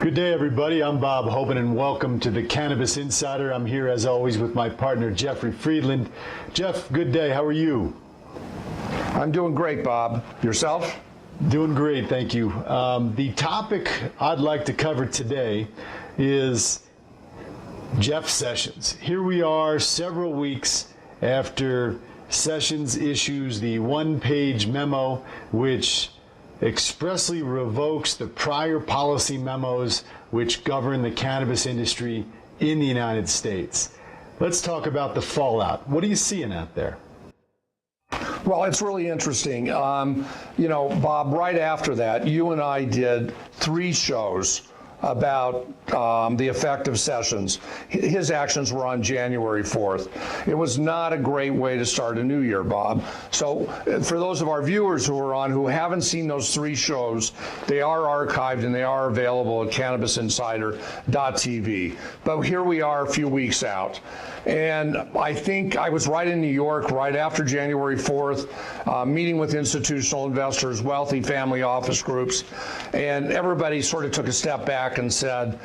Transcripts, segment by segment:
Good day, everybody. I'm Bob Hoban, and welcome to the Cannabis Insider. I'm here, as always, with my partner, Jeffrey Friedland. Jeff, good day. How are you? I'm doing great, Bob. Yourself? Doing great, thank you. The topic I'd like to cover today is Jeff Sessions. Here we are several weeks after Sessions issues the one-page memo which expressly revokes the prior policy memos which govern the cannabis industry in the United States. Let's talk about the fallout. What are you seeing out there? Well, it's really interesting. Bob, right after that, you and I did 3 shows about the effect of Sessions. His actions were on January 4th. It was not a great way to start a new year, Bob. So for those of our viewers who haven't seen those 3 shows, they are archived and they are available at cannabisinsider.tv. But here we are a few weeks out. And I think I was right in New York right after January 4th, meeting with institutional investors, wealthy family office groups, and everybody sort of took a step back and said,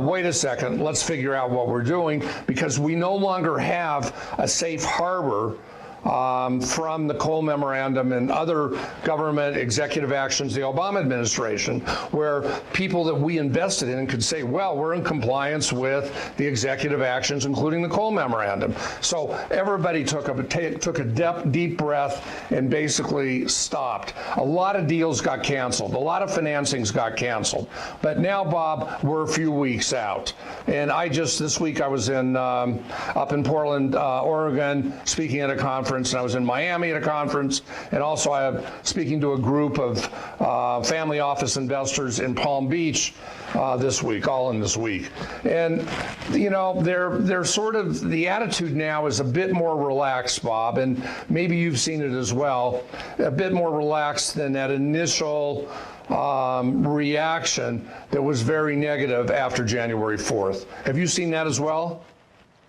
wait a second, let's figure out what we're doing, because we no longer have a safe harbor from the Cole Memorandum and other government executive actions, the Obama administration, where people that we invested in could say, well, we're in compliance with the executive actions, including the Cole Memorandum. So everybody took a deep breath and basically stopped. A lot of deals got canceled. A lot of financings got canceled. But now, Bob, we're a few weeks out. And this week I was up in Portland, Oregon, speaking at a conference, and I was in Miami at a conference, and also I'm speaking to a group of family office investors in Palm Beach this week, all in this week. And they're sort of, the attitude now is a bit more relaxed, Bob, and maybe you've seen it as well, a bit more relaxed than that initial reaction that was very negative after January 4th. Have you seen that as well?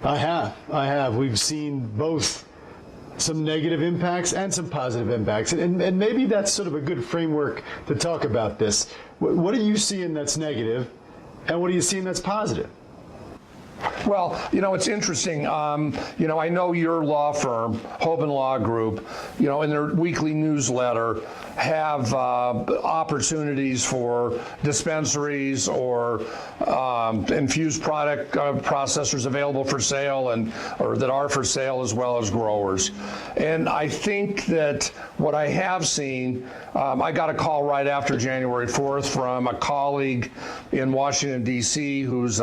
I have. We've seen both some negative impacts and some positive impacts. And maybe that's sort of a good framework to talk about this. What are you seeing that's negative, and what are you seeing that's positive? Well, it's interesting. I know your law firm, Hoban Law Group, in their weekly newsletter have opportunities for dispensaries or infused product processors available for sale or that are for sale, as well as growers. And I think that what I have seen, I got a call right after January 4th from a colleague in Washington, D.C. who's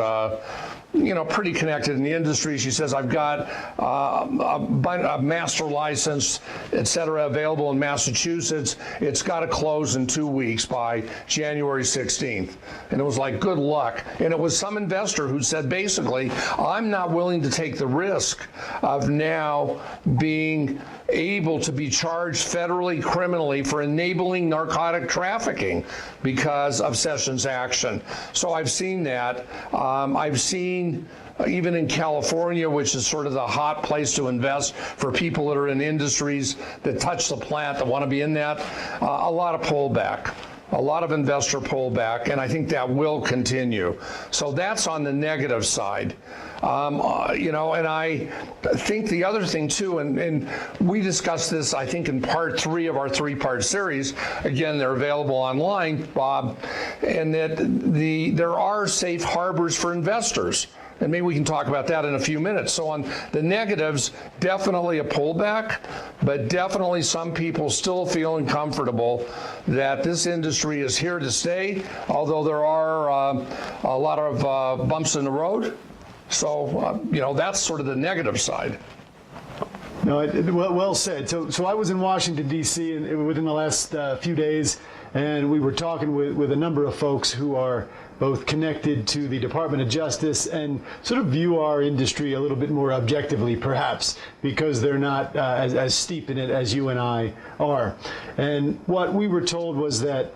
pretty connected in the industry. She says, I've got a master license, et cetera, available in Massachusetts. It's got to close in 2 weeks by January 16th. And it was like, good luck. And it was some investor who said, basically, I'm not willing to take the risk of now being able to be charged federally, criminally for enabling narcotic trafficking because of Sessions' action. So I've seen that. I've seen, even in California, which is sort of the hot place to invest for people that are in industries that touch the plant, that want to be in that, a lot of pullback. A lot of investor pullback, and I think that will continue. So that's on the negative side. And I think the other thing too, and we discussed this, I think, in part 3 of our 3-part series. Again, they're available online, Bob, and that there are safe harbors for investors. And maybe we can talk about that in a few minutes. So on the negatives, definitely a pullback, but definitely some people still feeling comfortable that this industry is here to stay, although there are a lot of bumps in the road. So, that's sort of the negative side. No, well said. So I was in Washington, D.C. within the last few days, and we were talking with a number of folks who are both connected to the Department of Justice and sort of view our industry a little bit more objectively, perhaps, because they're not as steep in it as you and I are. And what we were told was that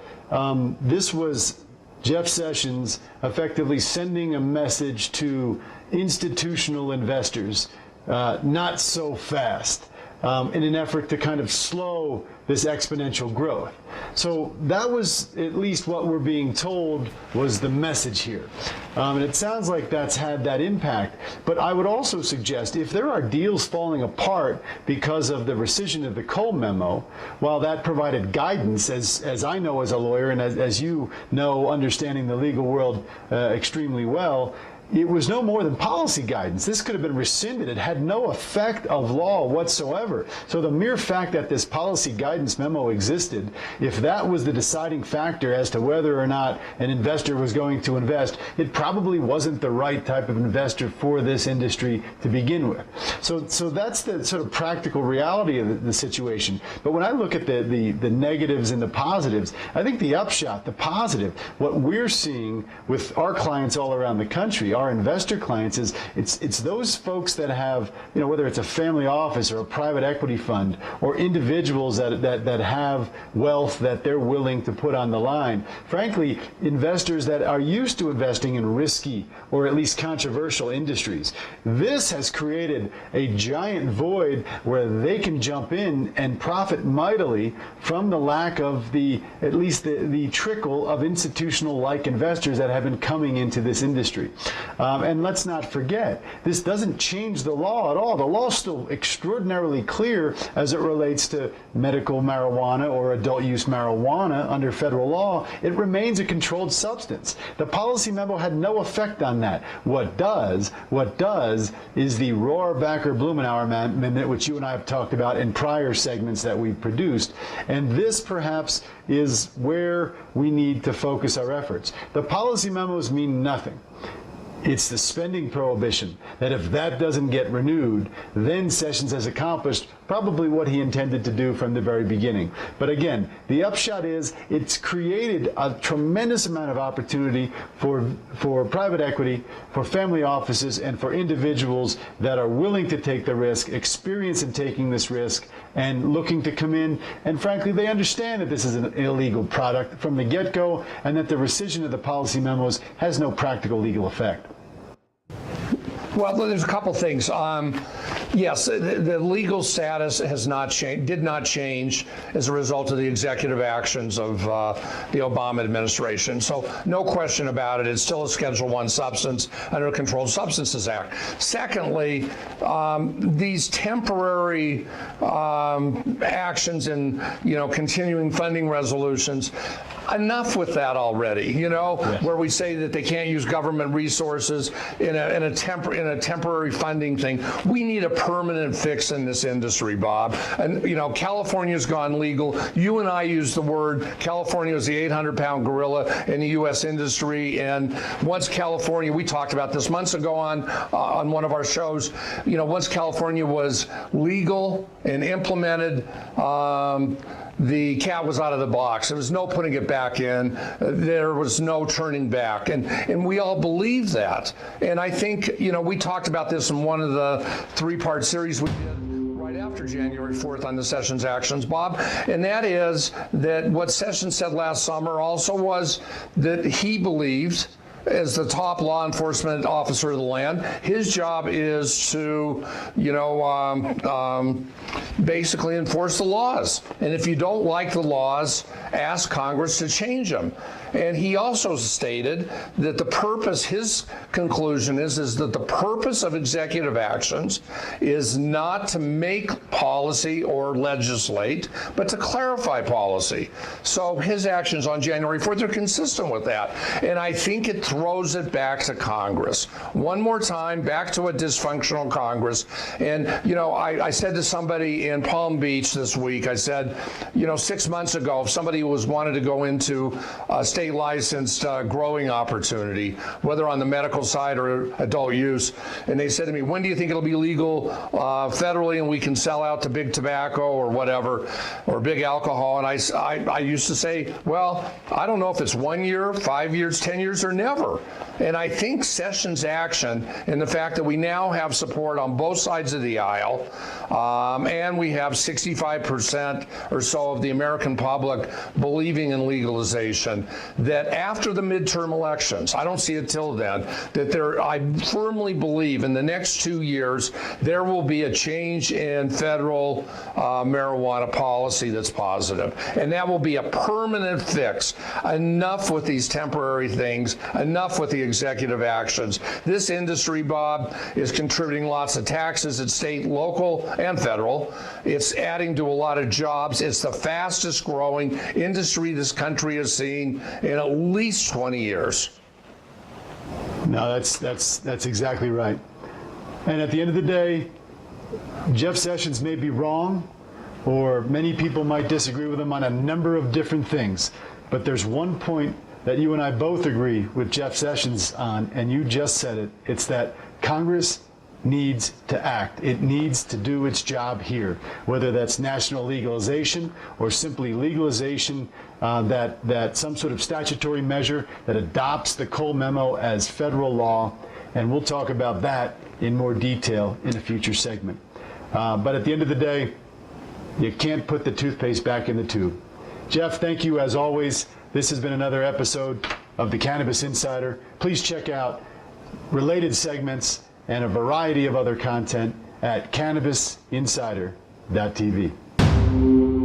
this was Jeff Sessions effectively sending a message to institutional investors, not so fast. in an effort to kind of slow this exponential growth. So that was at least what we're being told was the message here. And it sounds like that's had that impact. But I would also suggest if there are deals falling apart because of the rescission of the Cole memo, while that provided guidance, as I know as a lawyer and as you know, understanding the legal world extremely well, it was no more than policy guidance. This could have been rescinded. It had no effect of law whatsoever. So the mere fact that this policy guidance memo existed, if that was the deciding factor as to whether or not an investor was going to invest, it probably wasn't the right type of investor for this industry to begin with. So that's the sort of practical reality of the situation. But when I look at the negatives and the positives, I think the upshot, the positive, what we're seeing with our clients all around the country, our investor clients, is it's those folks that have, whether it's a family office or a private equity fund or individuals that have wealth that they're willing to put on the line. Frankly, investors that are used to investing in risky or at least controversial industries. This has created a giant void where they can jump in and profit mightily from the lack of at least the trickle of institutional-like investors that have been coming into this industry. And let's not forget, this doesn't change the law at all. The law is still extraordinarily clear as it relates to medical marijuana or adult use marijuana under federal law. It remains a controlled substance. The policy memo had no effect on that. What does is the Rohrabacher-Blumenauer amendment, which you and I have talked about in prior segments that we've produced. And this perhaps is where we need to focus our efforts. The policy memos mean nothing. It's the spending prohibition that if that doesn't get renewed, then Sessions has accomplished probably what he intended to do from the very beginning. But again, the upshot is it's created a tremendous amount of opportunity for private equity, for family offices, and for individuals that are willing to take the risk, experience in taking this risk, and looking to come in. And frankly, they understand that this is an illegal product from the get-go and that the rescission of the policy memos has no practical legal effect. Well, there's a couple things. Yes, the legal status has not changed, did not change as a result of the executive actions of the Obama administration. So no question about it. It's still a Schedule I substance under the Controlled Substances Act. Secondly, these temporary actions and continuing funding resolutions. Enough with that already. Yes. Where we say that they can't use government resources in a temporary funding thing. We need a permanent fix in this industry, Bob. And California's gone legal. You and I use the word California is the 800-pound gorilla in the U.S. industry. And once California, we talked about this months ago on one of our shows. Once California was legal and implemented, the cat was out of the box. There was no putting it back in. There was no turning back. And we all believe that. And I think, we talked about this in one of the three-part series we did right after January 4th on the Sessions actions, Bob. And that is that what Sessions said last summer also was that he believed, as the top law enforcement officer of the land, his job is to, basically enforce the laws. And if you don't like the laws, ask Congress to change them. And he also stated that the purpose, his conclusion is that the purpose of executive actions is not to make policy or legislate, but to clarify policy. So his actions on January 4th are consistent with that. And I think it throws it back to Congress. One more time, back to a dysfunctional Congress. And, I said to somebody in Palm Beach this week, I said, 6 months ago, if somebody wanted to go into a state licensed growing opportunity, whether on the medical side or adult use, and they said to me, when do you think it'll be legal federally and we can sell out to big tobacco or whatever, or big alcohol? And I used to say, well, I don't know if it's 1 year, 5 years, 10 years, or never. ever. And I think Sessions' action and the fact that we now have support on both sides of the aisle, and we have 65% or so of the American public believing in legalization, that after the midterm elections, I don't see it till then, that I firmly believe in the next 2 years there will be a change in federal marijuana policy that's positive. And that will be a permanent fix. Enough with these temporary things, enough with the executive actions. This industry, Bob, is contributing lots of taxes at state, local, and federal. It's adding to a lot of jobs. It's the fastest growing industry this country has seen in at least 20 years. No, that's exactly right. And at the end of the day, Jeff Sessions may be wrong, or many people might disagree with him on a number of different things. But there's one point that you and I both agree with Jeff Sessions on, and you just said it. It's that Congress needs to act. It needs to do its job here, whether that's national legalization or simply legalization, that some sort of statutory measure that adopts the Cole Memo as federal law. And we'll talk about that in more detail in a future segment. But at the end of the day, you can't put the toothpaste back in the tube. Jeff, thank you as always. This has been another episode of the Cannabis Insider. Please check out related segments and a variety of other content at cannabisinsider.tv.